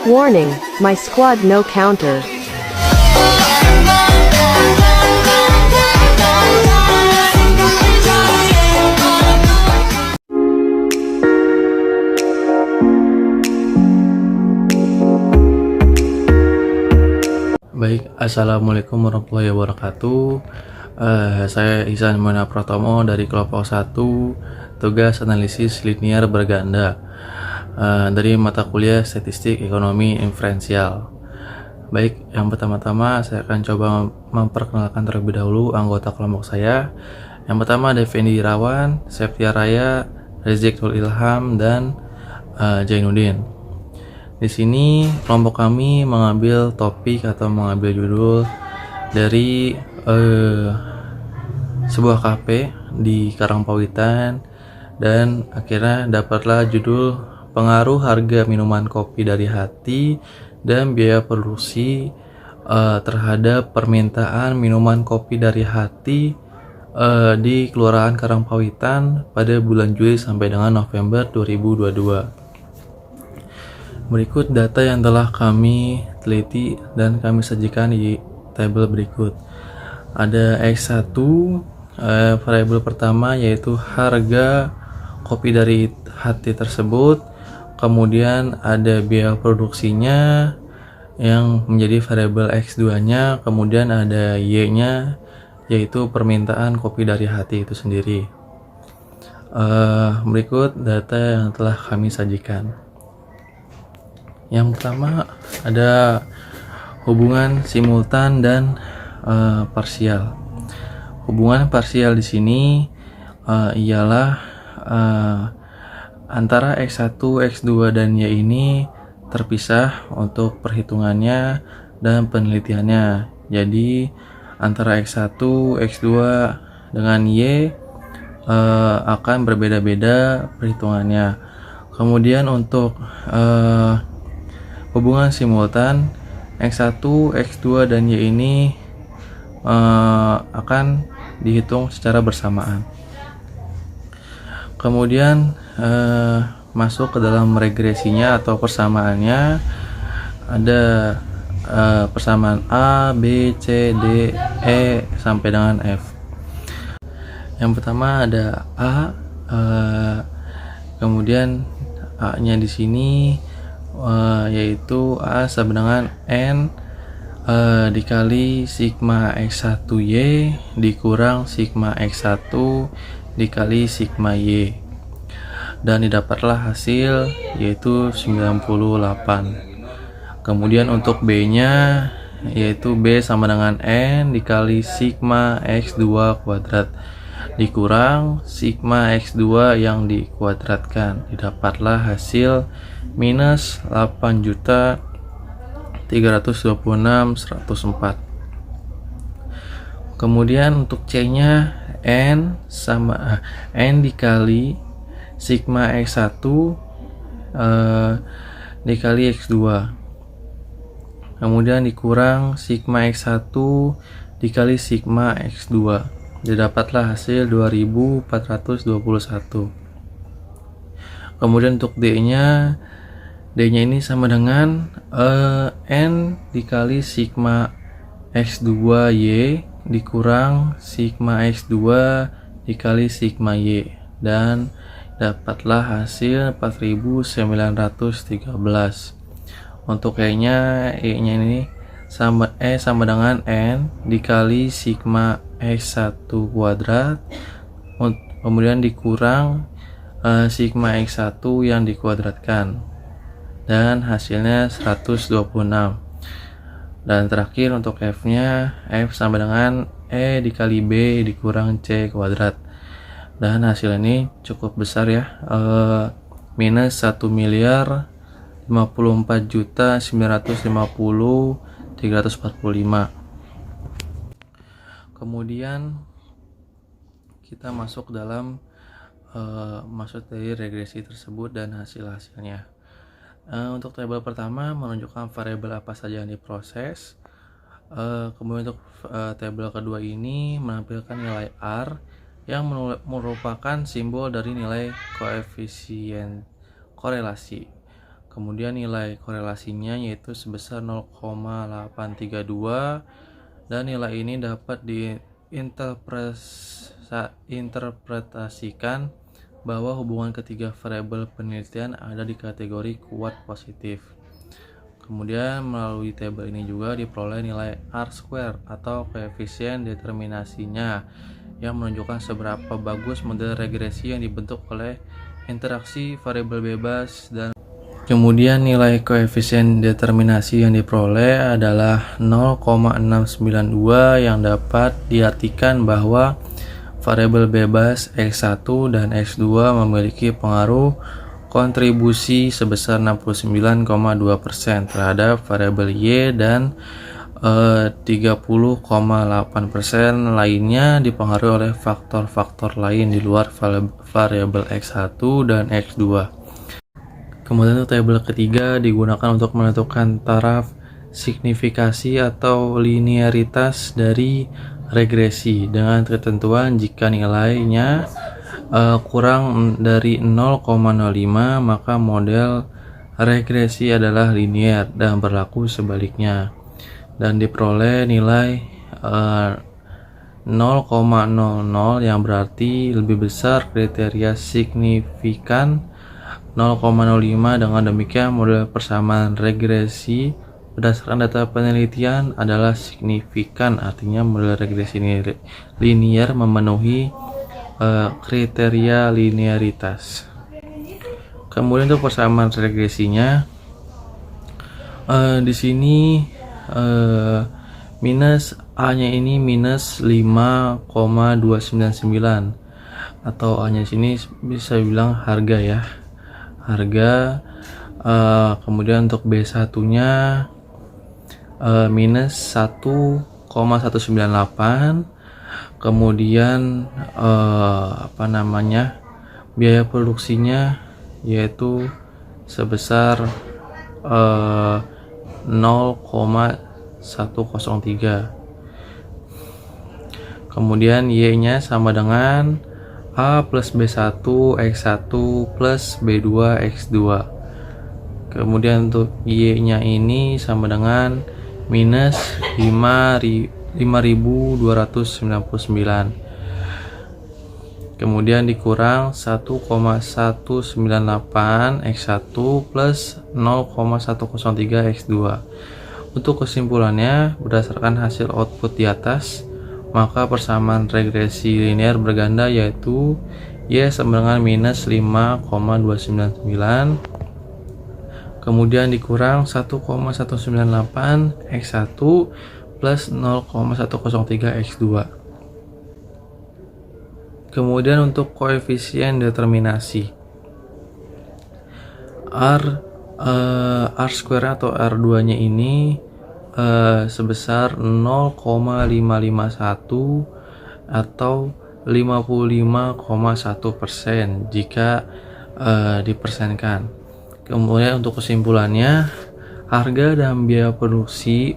Warning, my squad no counter. Baik, assalamualaikum warahmatullahi wabarakatuh. Saya Ihsan Muhammad Pratomo dari kelompok 1, tugas analisis linier berganda, dari mata kuliah Statistik Ekonomi Inferensial. Baik, yang pertama-tama saya akan coba memperkenalkan terlebih dahulu anggota kelompok saya. Yang pertama ada Fendi Irawan, Septia Raya, Rizik Nur Ilham, dan Jainuddin. Di sini kelompok kami mengambil topik atau mengambil judul dari sebuah kafe di Karangpawitan, dan akhirnya dapatlah judul pengaruh harga minuman kopi dari hati dan biaya produksi terhadap permintaan minuman kopi dari hati di Kelurahan Karangpawitan pada bulan Juli sampai dengan November 2022. Berikut data yang telah kami teliti dan kami sajikan di tabel berikut. Ada X1, variabel pertama yaitu harga kopi dari hati tersebut. Kemudian ada biaya produksinya yang menjadi variabel X2-nya. Kemudian ada Y-nya yaitu permintaan kopi dari hati itu sendiri. Berikut data yang telah kami sajikan. Yang pertama ada hubungan simultan dan parsial. Hubungan parsial di sini ialah antara X1, X2 dan Y ini terpisah untuk perhitungannya dan penelitiannya. Jadi antara X1, X2 dengan Y akan berbeda-beda perhitungannya. Kemudian untuk hubungan simultan X1, X2 dan Y ini akan dihitung secara bersamaan. Kemudian masuk ke dalam regresinya atau persamaannya, ada persamaan A, B, C, D, E sampai dengan F. Yang pertama ada A, kemudian A-nya di sini yaitu A sama dengan N dikali sigma X1Y dikurang sigma X1 dikali sigma Y, dan didapatlah hasil yaitu 98. Kemudian untuk B-nya yaitu B sama dengan N dikali sigma X2 kuadrat dikurang sigma X2 yang dikuadratkan, didapatlah hasil minus 8.326.104. Kemudian untuk C-nya N sama N dikali sigma X1 dikali X2, kemudian dikurang sigma X1 dikali sigma X2, didapatlah hasil 2421. Kemudian untuk D-nya ini sama dengan N dikali sigma X2Y dikurang sigma X2 dikali sigma Y, dan dapatlah hasil 4913. Untuk E-nya ini sama dengan N dikali sigma X1 kuadrat, kemudian dikurang sigma X1 yang dikuadratkan, dan hasilnya 126. Dan terakhir untuk F-nya, F sama dengan E dikali B dikurang C kuadrat, dan hasil ini cukup besar ya, minus 1.054.950.345. Kemudian kita masuk dalam maksud dari regresi tersebut dan hasil-hasilnya. Untuk tabel pertama menunjukkan variabel apa saja yang diproses. Kemudian untuk tabel kedua ini menampilkan nilai R yang merupakan simbol dari nilai koefisien korelasi. Kemudian nilai korelasinya yaitu sebesar 0,832 dan nilai ini dapat diinterpretasikan bahwa hubungan ketiga variabel penelitian ada di kategori kuat positif. Kemudian melalui tabel ini juga diperoleh nilai R² atau koefisien determinasinya yang menunjukkan seberapa bagus model regresi yang dibentuk oleh interaksi variabel bebas. Dan kemudian nilai koefisien determinasi yang diperoleh adalah 0,692 yang dapat diartikan bahwa variabel bebas X1 dan X2 memiliki pengaruh kontribusi sebesar 69,2% terhadap variabel Y dan 30,8% lainnya dipengaruhi oleh faktor-faktor lain di luar variabel X1 dan X2. Kemudian untuk tabel ketiga digunakan untuk menentukan taraf signifikasi atau linearitas dari regresi dengan ketentuan jika nilainya kurang dari 0,05 maka model regresi adalah linear dan berlaku sebaliknya, dan diperoleh nilai 0,00 yang berarti lebih besar kriteria signifikan 0,05. Dengan demikian model persamaan regresi berdasarkan data penelitian adalah signifikan, artinya model regresi ini linear memenuhi kriteria linearitas. Kemudian untuk persamaan regresinya di sini minus A-nya ini minus 5,299 atau A-nya sini bisa bilang harga ya. Kemudian untuk B1 nya minus 1,198. Kemudian biaya produksinya yaitu sebesar 0,103. Kemudian Y nya sama dengan A plus B1 X1 plus B2 X2. Kemudian untuk Y nya ini sama dengan minus 5.299. Kemudian dikurang 1,198 X1 plus 0,103 X2. Untuk kesimpulannya, berdasarkan hasil output di atas, maka persamaan regresi linear berganda yaitu Y sama dengan minus 5,299, kemudian dikurang 1,198 X1 plus 0,103 X2. Kemudian untuk koefisien determinasi R² atau R2 nya ini sebesar 0,551 atau 55,1% jika dipersenkan. Kemudian untuk kesimpulannya, harga dan biaya produksi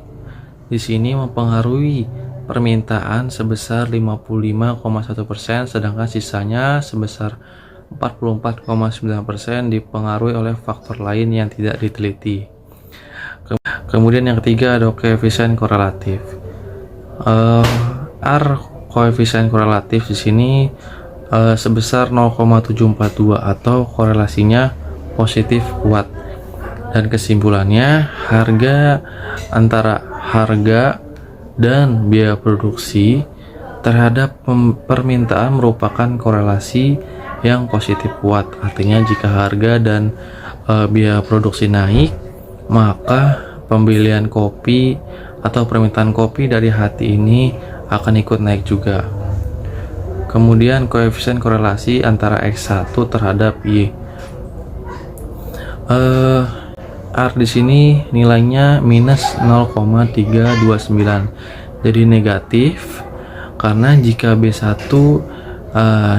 di sini mempengaruhi permintaan sebesar 55,1%, sedangkan sisanya sebesar 44,9% dipengaruhi oleh faktor lain yang tidak diteliti. Kemudian yang ketiga ada koefisien korelatif. R koefisien korelatif di sini sebesar 0,742 atau korelasinya positif kuat. Dan kesimpulannya, antara harga dan biaya produksi terhadap permintaan merupakan korelasi yang positif kuat. Artinya jika harga dan biaya produksi naik, maka pembelian kopi atau permintaan kopi dari hati ini akan ikut naik juga. Kemudian koefisien korelasi antara X1 terhadap Y. R di sini nilainya minus 0,329, jadi negatif, karena jika B1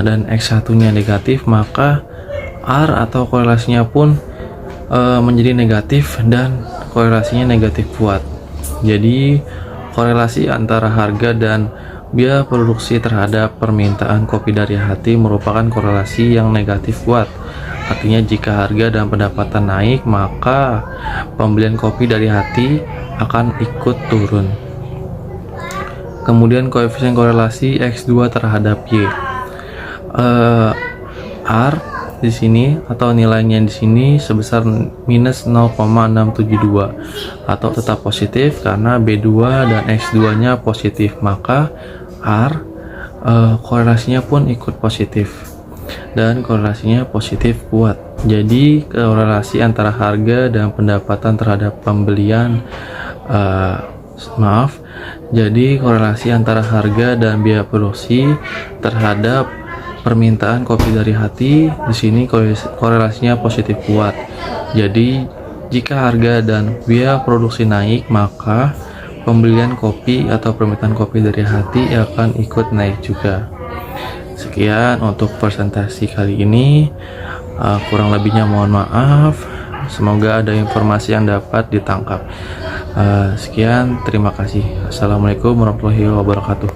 dan X1 nya negatif, maka R atau korelasinya pun menjadi negatif dan korelasinya negatif kuat. Jadi korelasi antara harga dan biaya produksi terhadap permintaan kopi dari hati merupakan korelasi yang negatif kuat. Artinya jika harga dan pendapatan naik, maka pembelian kopi dari hati akan ikut turun. Kemudian koefisien korelasi X2 terhadap Y. R di sini atau nilainya di sini sebesar minus 0,672 atau tetap positif karena B2 dan X2 nya positif, maka R korelasinya pun ikut positif dan korelasinya positif kuat. Jadi korelasi antara harga dan pendapatan terhadap pembelian jadi korelasi antara harga dan biaya produksi terhadap permintaan kopi dari hati di sini korelasinya positif kuat. Jadi jika harga dan biaya produksi naik, maka pembelian kopi atau permintaan kopi dari hati akan ikut naik juga. Sekian untuk presentasi kali ini. Kurang lebihnya mohon maaf. Semoga ada informasi yang dapat ditangkap. Sekian, terima kasih. Assalamualaikum warahmatullahi wabarakatuh.